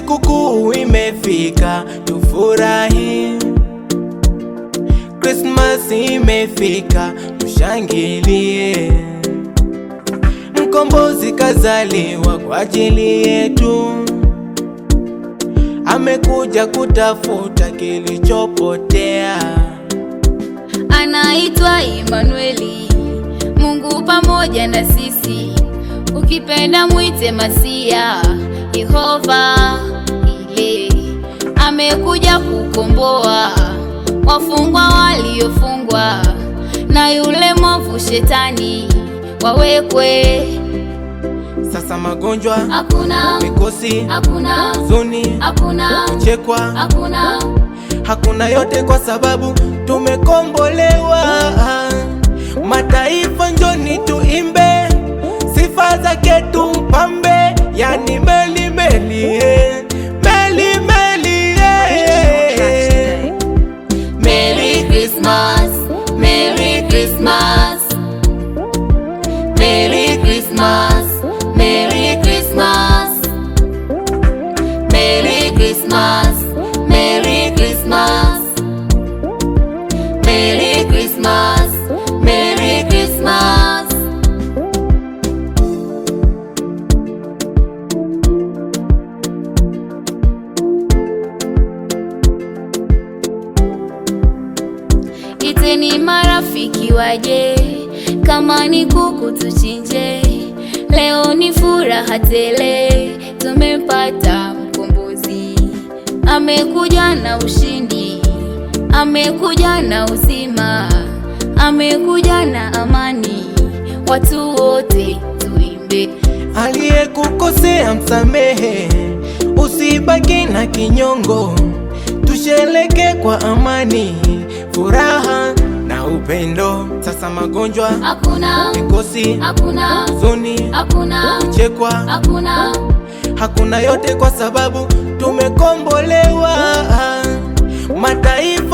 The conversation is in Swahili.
sikukuu imefika, tufurahi. Christmas imefika, tushangilie. Mkombozi kazaliwa kwa ajili yetu, amekuja kutafuta kilichopotea. Anaitwa Emanueli, Mungu pamoja na sisi. Ukipenda mwite Masia, Yehova ile. Amekuja kukomboa wafungwa waliofungwa, na yule mwovu shetani wawekwe. Sasa magonjwa hakuna, mikosi hakuna, huzuni hakuna, kuchekwa hakuna, hakuna, yote kwa sababu tumekombolewa. Mataifa njoni tuimbe, sifa zake tumpambe, yani meli meli meli meli. Merry Christmas, Merry Christmas, Merry Christmas, Merry Christmas, Merry Christmas, Merry Christmas, Merry Christmas, Merry Christmas. Iteni marafiki waje, kama ni kuku tuchinje. Leo ni furaha tele, tumempata mkombozi. Amekuja na ushindi, amekuja na uzima, amekuja na amani. Watu wote tuimbe. Aliyekukosea msamehe, usibaki na kinyongo. Tusherehekee kwa amani, furaha na upendo. Sasa magonjwa hakuna, mikosi hakuna, huzuni hakuna, kuchekwa hakuna, hakuna, yote kwa sababu tumekombolewa. Mataifa